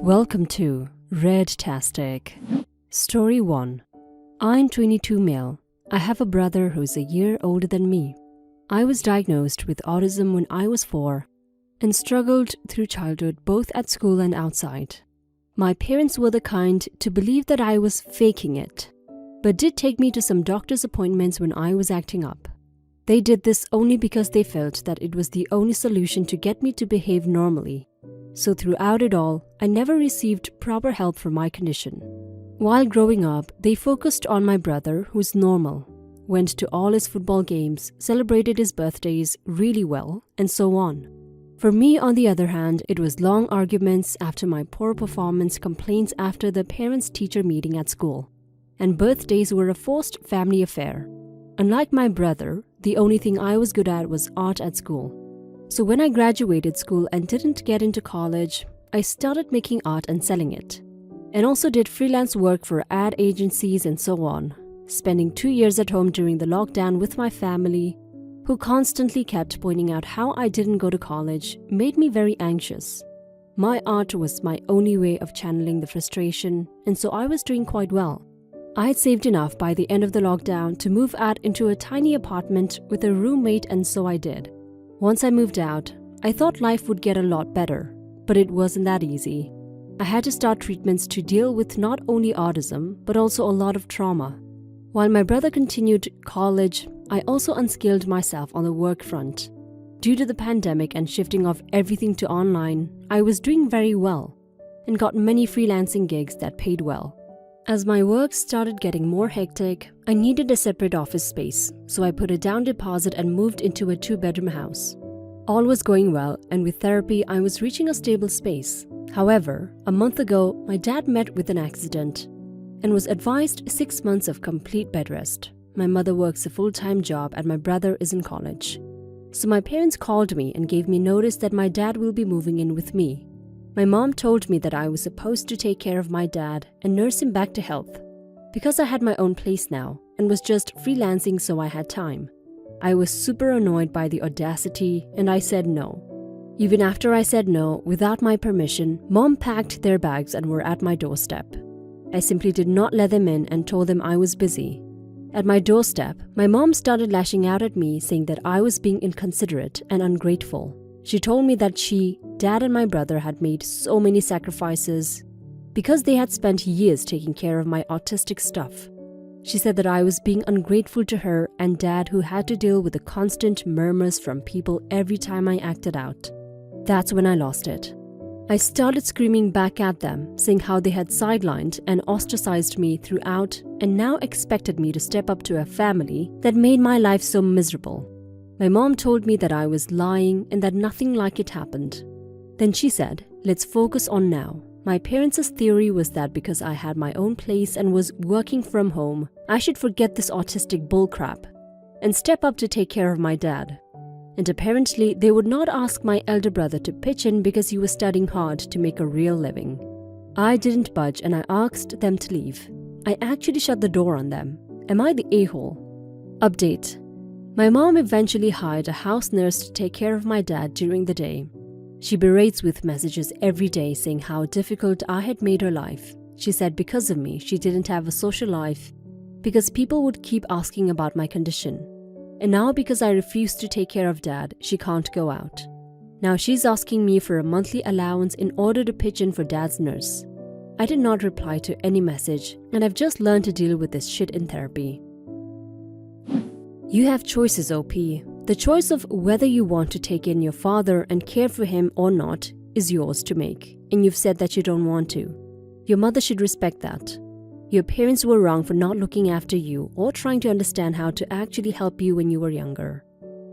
Welcome to Redtastic. Story 1. I'm 22 male. I have a brother who's a year older than me. I was diagnosed with autism when I was 4 and struggled through childhood both at school and outside. My parents were the kind to believe that I was faking it, but did take me to some doctor's appointments when I was acting up. They did this only because they felt that it was the only solution to get me to behave normally. So throughout it all, I never received proper help for my condition. While growing up, they focused on my brother, who's normal, went to all his football games, celebrated his birthdays really well, and so on. For me, on the other hand, it was long arguments after my poor performance, complaints after the parents-teacher meeting at school, and birthdays were a forced family affair. Unlike my brother, the only thing I was good at was art at school. So when I graduated school and didn't get into college, I started making art and selling it. And also did freelance work for ad agencies and so on, spending 2 years at home during the lockdown with my family, who constantly kept pointing out how I didn't go to college, made me very anxious. My art was my only way of channeling the frustration, and so I was doing quite well. I had saved enough by the end of the lockdown to move out into a tiny apartment with a roommate, and so I did. Once I moved out, I thought life would get a lot better, but it wasn't that easy. I had to start treatments to deal with not only autism, but also a lot of trauma. While my brother continued college, I also unskilled myself on the work front. Due to the pandemic and shifting of everything to online, I was doing very well and got many freelancing gigs that paid well. As my work started getting more hectic, I needed a separate office space, so I put a down deposit and moved into a 2-bedroom house. All was going well, and with therapy, I was reaching a stable space. However, a month ago, my dad met with an accident and was advised 6 months of complete bed rest. My mother works a full-time job and my brother is in college. So my parents called me and gave me notice that my dad will be moving in with me. My mom told me that I was supposed to take care of my dad and nurse him back to health, because I had my own place now and was just freelancing, so I had time. I was super annoyed by the audacity and I said no. Even after I said no, without my permission, Mom packed their bags and were at my doorstep. I simply did not let them in and told them I was busy. At my doorstep, my mom started lashing out at me, saying that I was being inconsiderate and ungrateful. She told me that she, Dad and my brother had made so many sacrifices because they had spent years taking care of my autistic stuff. She said that I was being ungrateful to her and Dad, who had to deal with the constant murmurs from people every time I acted out. That's when I lost it. I started screaming back at them, saying how they had sidelined and ostracized me throughout and now expected me to step up to a family that made my life so miserable. My mom told me that I was lying and that nothing like it happened. Then she said, let's focus on now. My parents' theory was that because I had my own place and was working from home, I should forget this autistic bullcrap and step up to take care of my dad. And apparently they would not ask my elder brother to pitch in because he was studying hard to make a real living. I didn't budge and I asked them to leave. I actually shut the door on them. Am I the a-hole? Update. My mom eventually hired a house nurse to take care of my dad during the day. She berates with messages every day saying how difficult I had made her life. She said because of me, she didn't have a social life because people would keep asking about my condition. And now because I refused to take care of Dad, she can't go out. Now she's asking me for a monthly allowance in order to pitch in for Dad's nurse. I did not reply to any message and I've just learned to deal with this shit in therapy. You have choices, OP. The choice of whether you want to take in your father and care for him or not is yours to make, and you've said that you don't want to. Your mother should respect that. Your parents were wrong for not looking after you or trying to understand how to actually help you when you were younger.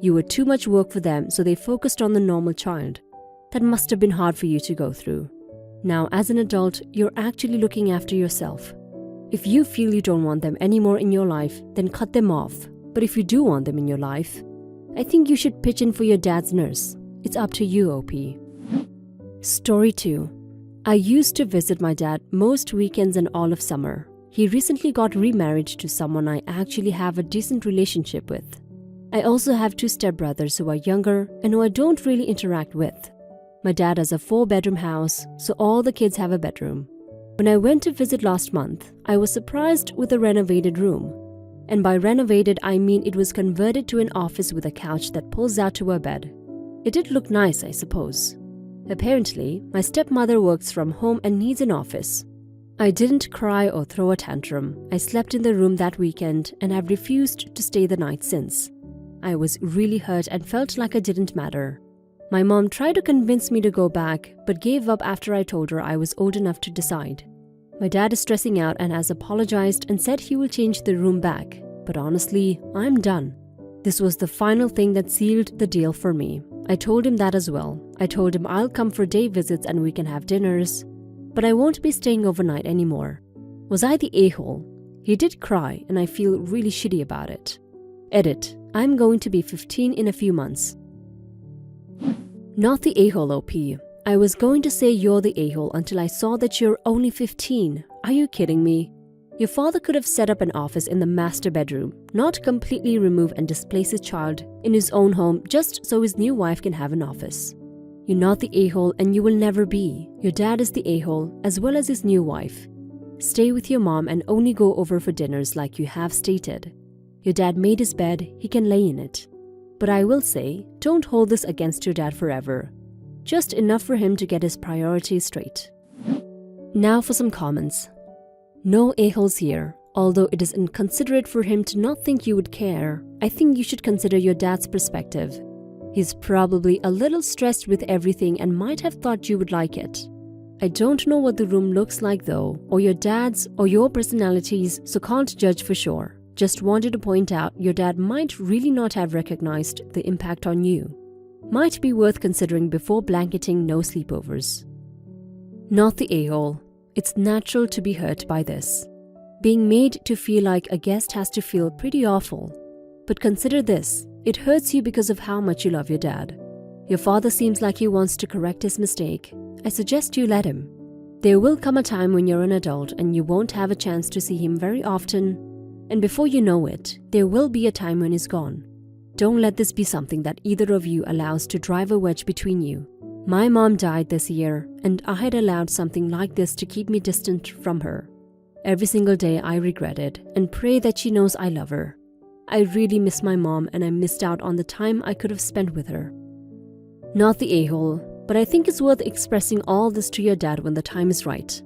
You were too much work for them, so they focused on the normal child. That must have been hard for you to go through. Now, as an adult, you're actually looking after yourself. If you feel you don't want them anymore in your life, then cut them off. But if you do want them in your life, I think you should pitch in for your dad's nurse. It's up to you, OP. Story 2. I used to visit my dad most weekends and all of summer. He recently got remarried to someone I actually have a decent relationship with. I also have 2 stepbrothers who are younger and who I don't really interact with. My dad has a 4-bedroom house, so all the kids have a bedroom. When I went to visit last month, I was surprised with a renovated room. And by renovated, I mean it was converted to an office with a couch that pulls out to a bed. It did look nice, I suppose. Apparently, my stepmother works from home and needs an office. I didn't cry or throw a tantrum. I slept in the room that weekend and have refused to stay the night since. I was really hurt and felt like I didn't matter. My mom tried to convince me to go back, but gave up after I told her I was old enough to decide. My dad is stressing out and has apologized and said he will change the room back. But honestly, I'm done. This was the final thing that sealed the deal for me. I told him that as well. I told him I'll come for day visits and we can have dinners. But I won't be staying overnight anymore. Was I the a-hole? He did cry and I feel really shitty about it. Edit. I'm going to be 15 in a few months. Not the a-hole, OP. I was going to say you're the a-hole until I saw that you're only 15. Are you kidding me? Your father could have set up an office in the master bedroom, not completely remove and displace his child in his own home just so his new wife can have an office. You're not the a-hole and you will never be. Your dad is the a-hole as well as his new wife. Stay with your mom and only go over for dinners like you have stated. Your dad made his bed, he can lay in it. But I will say, don't hold this against your dad forever. Just enough for him to get his priorities straight. Now for some comments. No a-holes here. Although it is inconsiderate for him to not think you would care, I think you should consider your dad's perspective. He's probably a little stressed with everything and might have thought you would like it. I don't know what the room looks like though, or your dad's or your personalities, so can't judge for sure. Just wanted to point out your dad might really not have recognized the impact on you. Might be worth considering before blanketing no sleepovers. Not the a-hole. It's natural to be hurt by this. Being made to feel like a guest has to feel pretty awful. But consider this, it hurts you because of how much you love your dad. Your father seems like he wants to correct his mistake. I suggest you let him. There will come a time when you're an adult and you won't have a chance to see him very often. And before you know it, there will be a time when he's gone. Don't let this be something that either of you allows to drive a wedge between you. My mom died this year, and I had allowed something like this to keep me distant from her. Every single day I regret it and pray that she knows I love her. I really miss my mom and I missed out on the time I could have spent with her. Not the a-hole, but I think it's worth expressing all this to your dad when the time is right.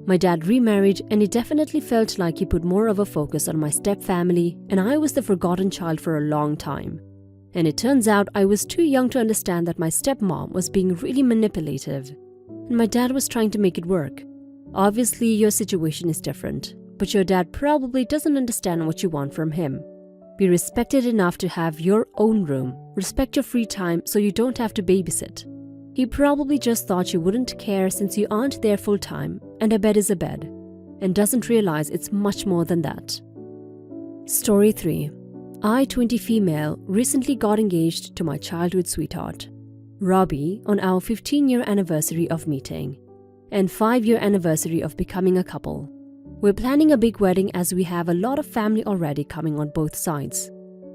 My dad remarried and it definitely felt like he put more of a focus on my step-family and I was the forgotten child for a long time. And it turns out I was too young to understand that my stepmom was being really manipulative and my dad was trying to make it work. Obviously your situation is different, but your dad probably doesn't understand what you want from him. Be respected enough to have your own room, respect your free time so you don't have to babysit. He probably just thought you wouldn't care since you aren't there full time and a bed is a bed, and doesn't realize it's much more than that. Story 3. I, 20 female, recently got engaged to my childhood sweetheart, Robbie, on our 15-year anniversary of meeting and 5-year anniversary of becoming a couple. We're planning a big wedding as we have a lot of family already coming on both sides.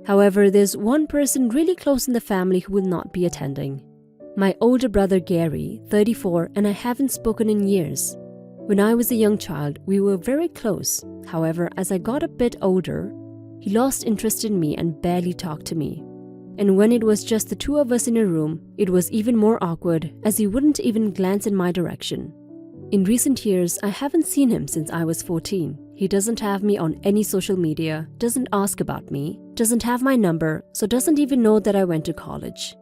However, there's one person really close in the family who will not be attending. My older brother Gary, 34, and I haven't spoken in years. When I was a young child, we were very close. However, as I got a bit older, he lost interest in me and barely talked to me. And when it was just the two of us in a room, it was even more awkward as he wouldn't even glance in my direction. In recent years, I haven't seen him since I was 14. He doesn't have me on any social media, doesn't ask about me, doesn't have my number, so doesn't even know that I went to college.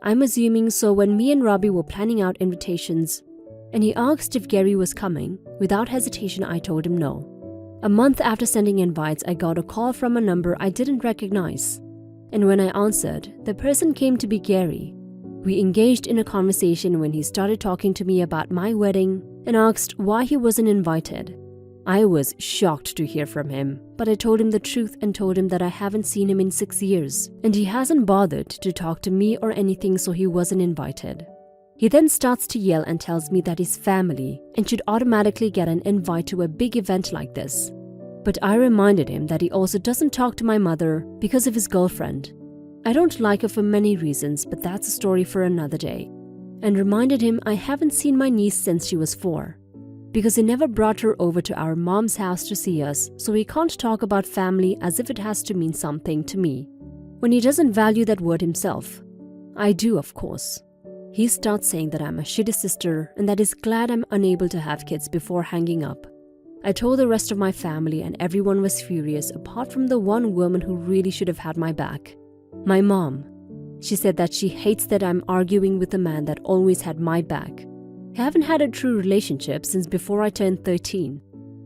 I'm assuming so when me and Robbie were planning out invitations, and he asked if Gary was coming, without hesitation I told him no. A month after sending invites, I got a call from a number I didn't recognize. And when I answered, the person came to be Gary. We engaged in a conversation when he started talking to me about my wedding and asked why he wasn't invited. I was shocked to hear from him, but I told him the truth and told him that I haven't seen him in 6 years and he hasn't bothered to talk to me or anything, so he wasn't invited. He then starts to yell and tells me that he's family and should automatically get an invite to a big event like this. But I reminded him that he also doesn't talk to my mother because of his girlfriend. I don't like her for many reasons, but that's a story for another day. and reminded him I haven't seen my niece since she was 4. Because he never brought her over to our mom's house to see us, so he can't talk about family as if it has to mean something to me, when he doesn't value that word himself. I do, of course. He starts saying that I'm a shitty sister and that he's glad I'm unable to have kids before hanging up. I told the rest of my family and everyone was furious apart from the one woman who really should have had my back. My mom. She said that she hates that I'm arguing with a man that always had my back. I haven't had a true relationship since before I turned 13,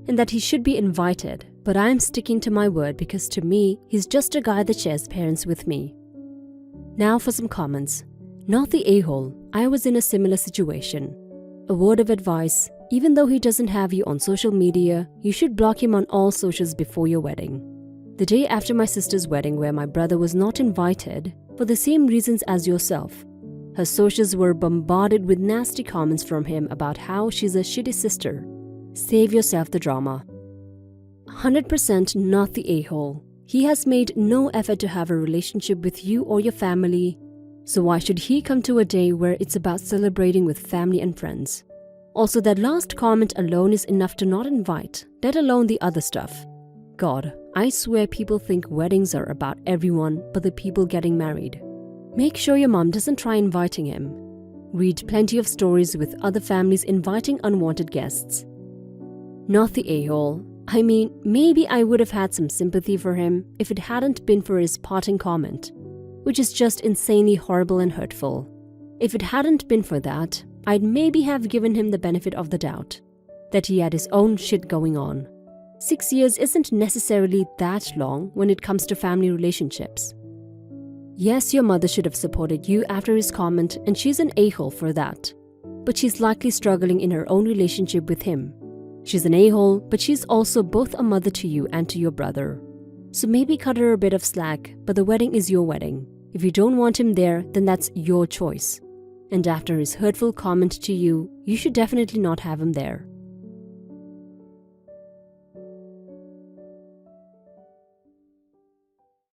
and that he should be invited, but I'm sticking to my word because to me, he's just a guy that shares parents with me. Now for some comments. Not the a-hole, I was in a similar situation. A word of advice, even though he doesn't have you on social media, you should block him on all socials before your wedding. The day after my sister's wedding where my brother was not invited, for the same reasons as yourself, her socials were bombarded with nasty comments from him about how she's a shitty sister. Save yourself the drama. 100% not the a-hole. He has made no effort to have a relationship with you or your family, so why should he come to a day where it's about celebrating with family and friends? Also, that last comment alone is enough to not invite, let alone the other stuff. God, I swear people think weddings are about everyone but the people getting married. Make sure your mom doesn't try inviting him. Read plenty of stories with other families inviting unwanted guests. Not the a-hole. I mean, maybe I would have had some sympathy for him if it hadn't been for his parting comment, which is just insanely horrible and hurtful. If it hadn't been for that, I'd maybe have given him the benefit of the doubt, that he had his own shit going on. 6 years isn't necessarily that long when it comes to family relationships. Yes, your mother should have supported you after his comment and she's an a-hole for that. But she's likely struggling in her own relationship with him. She's an a-hole, but she's also both a mother to you and to your brother. So maybe cut her a bit of slack, but the wedding is your wedding. If you don't want him there, then that's your choice. And after his hurtful comment to you, you should definitely not have him there.